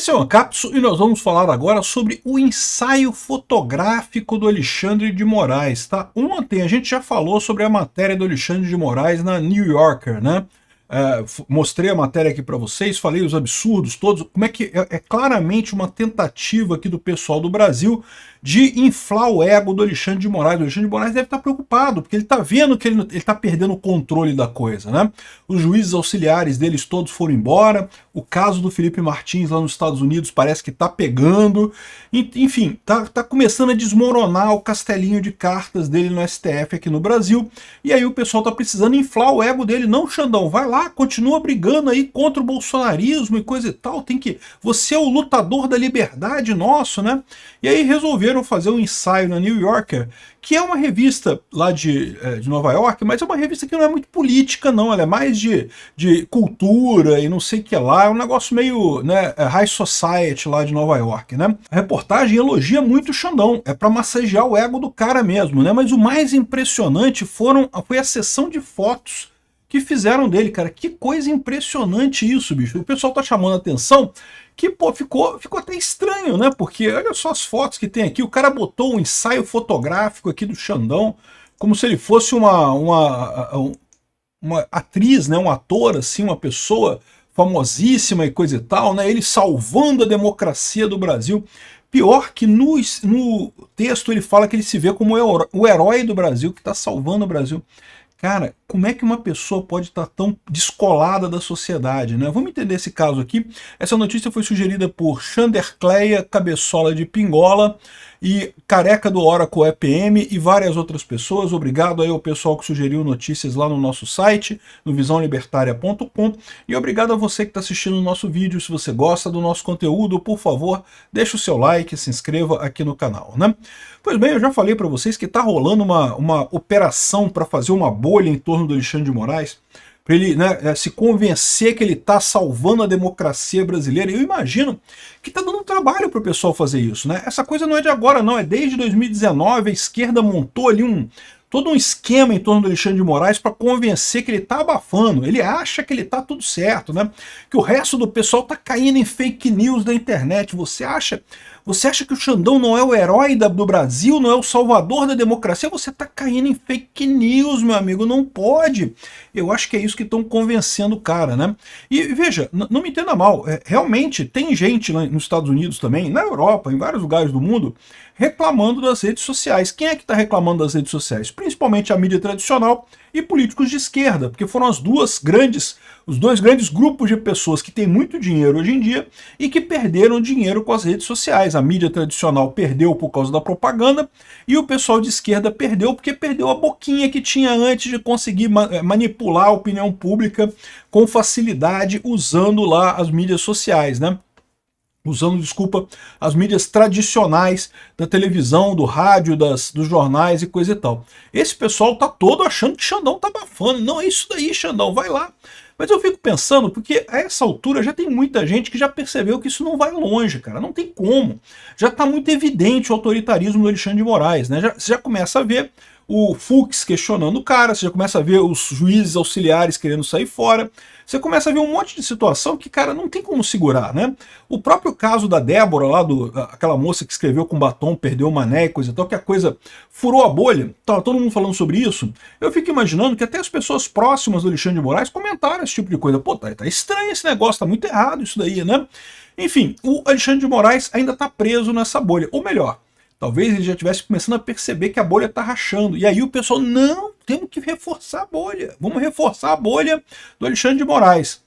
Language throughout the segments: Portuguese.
Esse é o Ancapso e nós vamos falar agora sobre o ensaio fotográfico do Alexandre de Moraes, tá? Ontem a gente já falou sobre a matéria do Alexandre de Moraes na New Yorker, né? Mostrei a matéria aqui para vocês, falei os absurdos todos, como é que é claramente uma tentativa aqui do pessoal do Brasil de inflar o ego do Alexandre de Moraes. O Alexandre de Moraes deve estar preocupado, porque ele está vendo que ele está perdendo o controle da coisa, né? Os juízes auxiliares deles todos foram embora, o caso do Felipe Martins lá nos Estados Unidos parece que está pegando, enfim, tá começando a desmoronar o castelinho de cartas dele no STF aqui no Brasil, e aí o pessoal está precisando inflar o ego dele. Não, Xandão, vai lá, continua brigando aí contra o bolsonarismo e coisa e tal, você é o lutador da liberdade nosso, né? E aí resolveram fazer um ensaio na New Yorker, que é uma revista lá de Nova York, mas é uma revista que não é muito política não, ela é mais de cultura e não sei o que lá, é um negócio meio, né, high society lá de Nova York, né? A reportagem elogia muito o Xandão, é para massagear o ego do cara mesmo, né? Mas o mais impressionante foi a sessão de fotos que fizeram dele, cara. Que coisa impressionante isso, bicho. O pessoal tá chamando a atenção que, pô, ficou até estranho, né? Porque olha só as fotos que tem aqui. O cara botou um ensaio fotográfico aqui do Xandão, como se ele fosse uma atriz, né? Um ator, assim, uma pessoa famosíssima e coisa e tal, né? Ele salvando a democracia do Brasil. Pior que no texto ele fala que ele se vê como o herói do Brasil, que está salvando o Brasil. Cara, como é que uma pessoa pode estar tão descolada da sociedade, né? Vamos entender esse caso aqui. Essa notícia foi sugerida por Chandercleia, Cabeçola de Pingola e Careca do Oracle EPM e várias outras pessoas. Obrigado aí ao pessoal que sugeriu notícias lá no nosso site, no visãolibertaria.com, e obrigado a você que está assistindo o nosso vídeo. Se você gosta do nosso conteúdo, por favor, deixa o seu like, se inscreva aqui no canal, né? Pois bem, eu já falei para vocês que está rolando uma operação para fazer uma bolha em torno do Alexandre de Moraes, para ele, né, se convencer que ele está salvando a democracia brasileira. Eu imagino que está dando trabalho para o pessoal fazer isso, né? Essa coisa não é de agora não, é desde 2019, a esquerda montou ali todo um esquema em torno do Alexandre de Moraes para convencer que ele está abafando, ele acha que ele está tudo certo, né? Que o resto do pessoal está caindo em fake news da internet. Você acha que o Xandão não é o herói do Brasil, não é o salvador da democracia? Você está caindo em fake news, meu amigo, não pode. Eu acho que é isso que estão convencendo o cara, né? E veja, não me entenda mal, realmente tem gente lá nos Estados Unidos também, na Europa, em vários lugares do mundo, reclamando das redes sociais. Quem é que está reclamando das redes sociais? Principalmente a mídia tradicional e políticos de esquerda, porque foram os dois grandes grupos de pessoas que têm muito dinheiro hoje em dia e que perderam dinheiro com as redes sociais. A mídia tradicional perdeu por causa da propaganda e o pessoal de esquerda perdeu porque perdeu a boquinha que tinha antes de conseguir manipular a opinião pública com facilidade usando lá as mídias sociais, né? Usando, desculpa, as mídias tradicionais da televisão, do rádio, dos jornais e coisa e tal. Esse pessoal tá todo achando que Xandão tá abafando. Não é isso daí, Xandão, vai lá. Mas eu fico pensando, porque a essa altura já tem muita gente que já percebeu que isso não vai longe, cara, não tem como. Já tá muito evidente o autoritarismo do Alexandre de Moraes, né? Você já começa a ver o Fux questionando o cara, você já começa a ver os juízes auxiliares querendo sair fora, você começa a ver um monte de situação que, cara, não tem como segurar, né? O próprio caso da Débora lá, aquela moça que escreveu com batom, perdeu o mané e coisa e tal, que a coisa furou a bolha, tava todo mundo falando sobre isso. Eu fico imaginando que até as pessoas próximas do Alexandre de Moraes comentaram esse tipo de coisa. Pô, tá estranho esse negócio, tá muito errado isso daí, né? Enfim, o Alexandre de Moraes ainda tá preso nessa bolha, ou melhor, talvez ele já estivesse começando a perceber que a bolha está rachando. E aí o pessoal, não, temos que reforçar a bolha. Vamos reforçar a bolha do Alexandre de Moraes.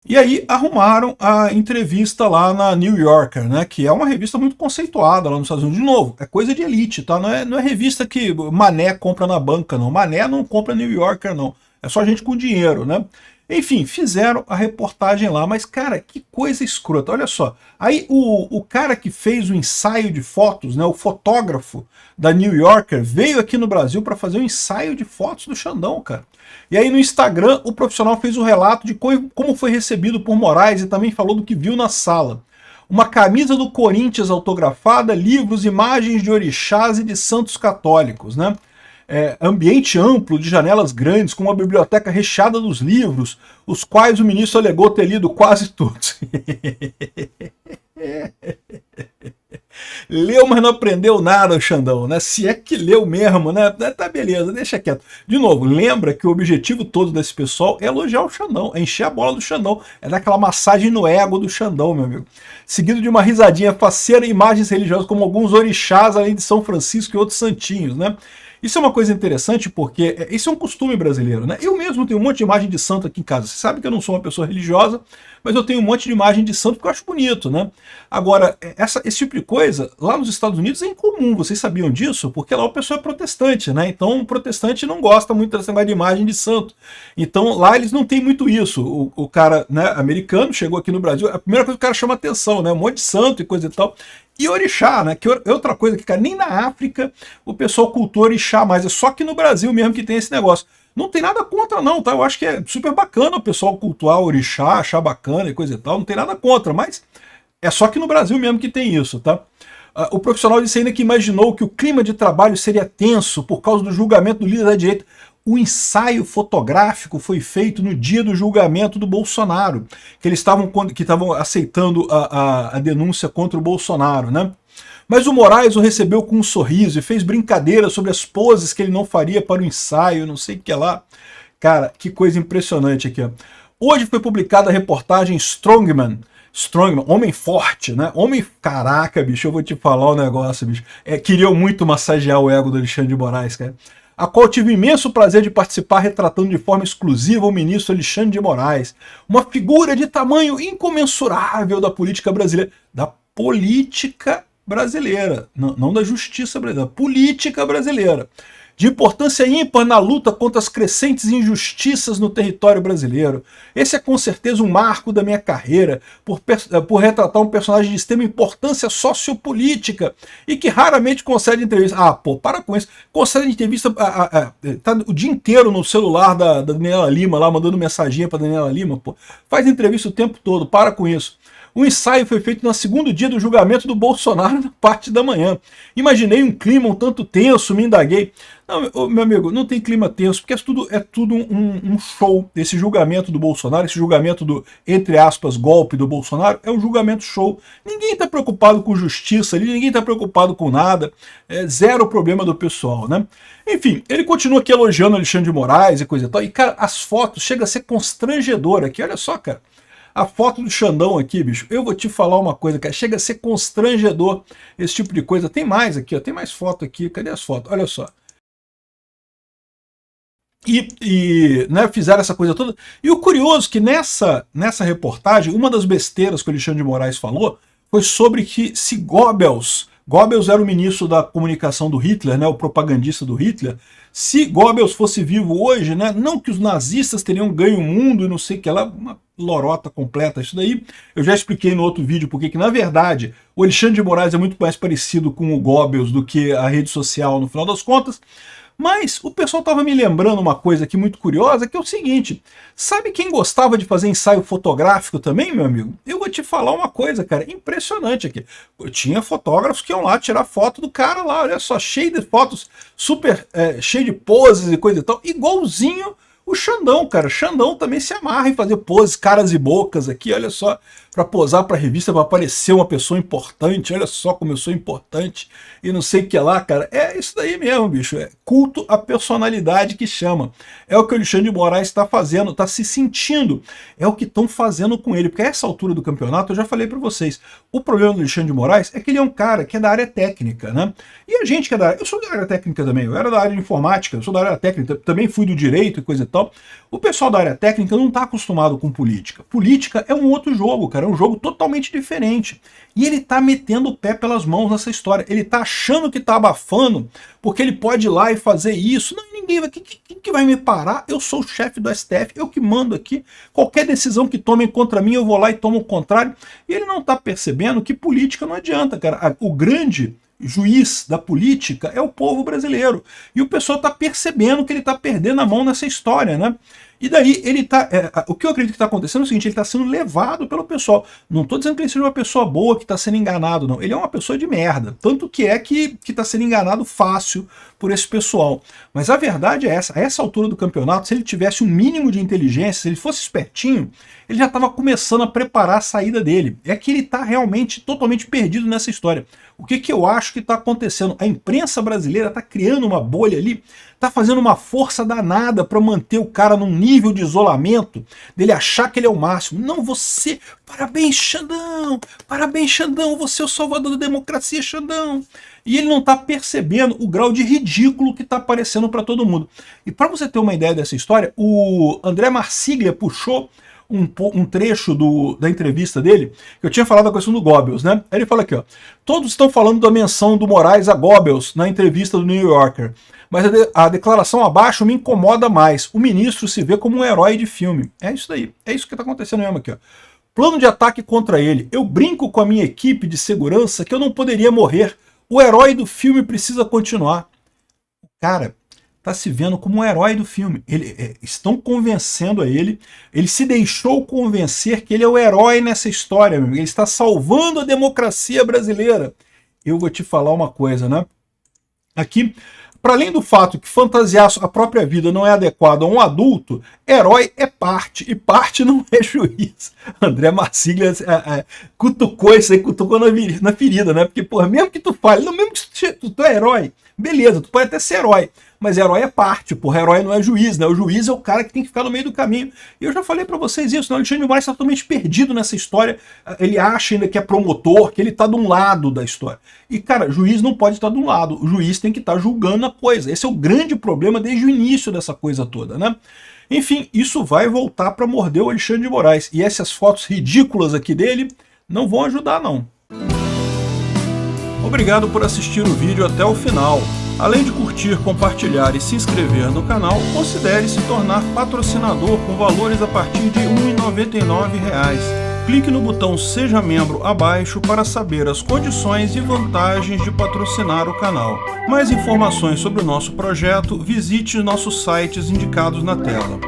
E aí arrumaram a entrevista lá na New Yorker, né, que é uma revista muito conceituada lá nos Estados Unidos. De novo, é coisa de elite, tá? Não é revista que Mané compra na banca, não. Mané não compra New Yorker, não. É só gente com dinheiro, né? Enfim, fizeram a reportagem lá, mas, cara, que coisa escrota, olha só. Aí o cara que fez o ensaio de fotos, né, o fotógrafo da New Yorker, veio aqui no Brasil para fazer um ensaio de fotos do Xandão, cara. E aí no Instagram o profissional fez um relato de como foi recebido por Moraes e também falou do que viu na sala. Uma camisa do Corinthians autografada, livros, imagens de orixás e de santos católicos, né? ambiente amplo de janelas grandes, com uma biblioteca recheada dos livros, os quais o ministro alegou ter lido quase todos. Leu, mas não aprendeu nada, o Xandão, né? Se é que leu mesmo, né? Tá beleza, deixa quieto. De novo, lembra que o objetivo todo desse pessoal é elogiar o Xandão, é encher a bola do Xandão, é dar aquela massagem no ego do Xandão, meu amigo. Seguido de uma risadinha faceira e imagens religiosas como alguns orixás, além de São Francisco e outros santinhos, né? Isso é uma coisa interessante porque isso é um costume brasileiro, né? Eu mesmo tenho um monte de imagem de santo aqui em casa. Você sabe que eu não sou uma pessoa religiosa, mas eu tenho um monte de imagem de santo que eu acho bonito, né? Agora, esse tipo de coisa, lá nos Estados Unidos é incomum, vocês sabiam disso? Porque lá o pessoal é protestante, né? Então o protestante não gosta muito dessa negócio de imagem de santo. Então lá eles não têm muito isso. O cara, né, americano chegou aqui no Brasil, a primeira coisa que o cara chama atenção, né? Um monte de santo e coisa e tal. E orixá, né? Que é outra coisa que, cara, nem na África o pessoal cultua orixá mais, é só que no Brasil mesmo que tem esse negócio. Não tem nada contra não, tá? Eu acho que é super bacana o pessoal cultuar o orixá, achar bacana e coisa e tal, não tem nada contra, mas é só que no Brasil mesmo que tem isso, tá? O profissional disse ainda que imaginou que o clima de trabalho seria tenso por causa do julgamento do líder da direita. O ensaio fotográfico foi feito no dia do julgamento do Bolsonaro, que eles estavam aceitando a denúncia contra o Bolsonaro, né? Mas o Moraes o recebeu com um sorriso e fez brincadeira sobre as poses que ele não faria para o ensaio, não sei o que lá. Cara, que coisa impressionante aqui, ó. Hoje foi publicada a reportagem Strongman, homem forte, né? Caraca, bicho, eu vou te falar um negócio, bicho. Queria muito massagear o ego do Alexandre de Moraes, cara. A qual tive imenso prazer de participar retratando de forma exclusiva o ministro Alexandre de Moraes, uma figura de tamanho incomensurável da política brasileira. Da política brasileira, não da justiça brasileira, da política brasileira. De importância ímpar na luta contra as crescentes injustiças no território brasileiro. Esse é com certeza um marco da minha carreira, por retratar um personagem de extrema importância sociopolítica e que raramente concede entrevista. Ah, pô, para com isso. Concede entrevista, tá o dia inteiro no celular da Daniela Lima, lá mandando mensaginha para Daniela Lima, pô. Faz entrevista o tempo todo, para com isso. O ensaio foi feito no segundo dia do julgamento do Bolsonaro, na parte da manhã. Imaginei um clima um tanto tenso, me indaguei. Não, meu amigo, não tem clima tenso, porque é tudo um show. Esse julgamento do Bolsonaro, esse julgamento do, entre aspas, golpe do Bolsonaro, é um julgamento show. Ninguém está preocupado com justiça ali, ninguém está preocupado com nada. É zero problema do pessoal, né? Enfim, ele continua aqui elogiando Alexandre de Moraes e coisa e tal. E, cara, as fotos chegam a ser constrangedor aqui. Olha só, cara. A foto do Xandão aqui, bicho, eu vou te falar uma coisa, cara, chega a ser constrangedor esse tipo de coisa. Tem mais aqui, ó, tem mais foto aqui, cadê as fotos? Olha só. Né, fizeram essa coisa toda. E o curioso é que nessa reportagem, uma das besteiras que o Alexandre de Moraes falou foi sobre que se Goebbels era o ministro da comunicação do Hitler, né, o propagandista do Hitler, se Goebbels fosse vivo hoje, né, não que os nazistas teriam ganho o mundo e não sei o que lá, uma lorota completa. Isso daí eu já expliquei no outro vídeo, porque que na verdade o Alexandre de Moraes é muito mais parecido com o Goebbels do que a rede social no final das contas. Mas o pessoal estava me lembrando uma coisa aqui muito curiosa, que é o seguinte, sabe quem gostava de fazer ensaio fotográfico também, meu amigo? Eu vou te falar uma coisa, cara, impressionante aqui. Eu tinha fotógrafos que iam lá tirar foto do cara lá, olha só, cheio de fotos, super cheio de poses e coisa e tal, igualzinho o Xandão, cara. Xandão também se amarra em fazer poses, caras e bocas aqui, olha só, para posar para revista, para parecer uma pessoa importante, olha só como eu sou importante e não sei o que lá, cara. É isso daí mesmo, bicho, é culto à personalidade que chama. É o que o Alexandre de Moraes está fazendo, está se sentindo, é o que estão fazendo com ele, porque a essa altura do campeonato, eu já falei para vocês, o problema do Alexandre de Moraes é que ele é um cara que é da área técnica, né? E a gente que é da área, eu sou da área técnica também, eu era da área de informática, eu sou da área técnica, também fui do direito e coisa e tal. O pessoal da área técnica não está acostumado com política. Política é um outro jogo, cara, é um jogo totalmente diferente. E ele tá metendo o pé pelas mãos nessa história. Ele tá achando que tá abafando, porque ele pode ir lá e fazer isso. Não, ninguém vai. Quem que vai me parar? Eu sou o chefe do STF, eu que mando aqui. Qualquer decisão que tomem contra mim, eu vou lá e tomo o contrário. E ele não tá percebendo que política não adianta, cara. O grande juiz da política é o povo brasileiro. E o pessoal está percebendo que ele está perdendo a mão nessa história, né? E daí ele tá. O que eu acredito que está acontecendo é o seguinte: ele está sendo levado pelo pessoal. Não estou dizendo que ele seja uma pessoa boa que está sendo enganado, não. Ele é uma pessoa de merda. Tanto que está sendo enganado fácil por esse pessoal. Mas a verdade é essa: a essa altura do campeonato, se ele tivesse um mínimo de inteligência, se ele fosse espertinho, ele já estava começando a preparar a saída dele. É que ele está realmente totalmente perdido nessa história. O que eu acho que está acontecendo? A imprensa brasileira está criando uma bolha ali, está fazendo uma força danada para manter o cara num nível de isolamento, dele achar que ele é o máximo. Não, você... Parabéns, Xandão, você é o salvador da democracia, Xandão. E ele não está percebendo o grau de ridículo que está aparecendo para todo mundo. E para você ter uma ideia dessa história, o André Marsiglia puxou um trecho da entrevista dele, que eu tinha falado a questão do Goebbels, né? Aí ele fala aqui, ó: todos estão falando da menção do Moraes a Goebbels na entrevista do New Yorker, mas a declaração abaixo me incomoda mais. O ministro se vê como um herói de filme. É isso daí, é isso que está acontecendo mesmo aqui, ó. Plano de ataque contra ele. Eu brinco com a minha equipe de segurança que eu não poderia morrer. O herói do filme precisa continuar. Cara, está se vendo como um herói do filme. Estão convencendo a ele, ele se deixou convencer que ele é o herói nessa história, meu amigo. Ele está salvando a democracia brasileira. Eu vou te falar uma coisa, né? Aqui, para além do fato que fantasiar a própria vida não é adequado a um adulto, herói é parte, e parte não é juiz. André Marsiglia cutucou isso aí, cutucou na ferida, né? Porque, porra, mesmo que tu fale, não, mesmo que tu é herói, beleza, tu pode até ser herói, mas herói é parte, porra, herói não é juiz, né? O juiz é o cara que tem que ficar no meio do caminho. E eu já falei pra vocês isso, né? O Alexandre de Moraes está totalmente perdido nessa história. Ele acha ainda que é promotor, que ele tá de um lado da história. E, cara, juiz não pode estar de um lado. O juiz tem que estar julgando a coisa. Esse é o grande problema desde o início dessa coisa toda, né? Enfim, isso vai voltar para morder o Alexandre de Moraes. E essas fotos ridículas aqui dele não vão ajudar, não. Obrigado por assistir o vídeo até o final. Além de curtir, compartilhar e se inscrever no canal, considere se tornar patrocinador com valores a partir de R$ 1,99. Clique no botão Seja Membro abaixo para saber as condições e vantagens de patrocinar o canal. Mais informações sobre o nosso projeto, visite nossos sites indicados na tela.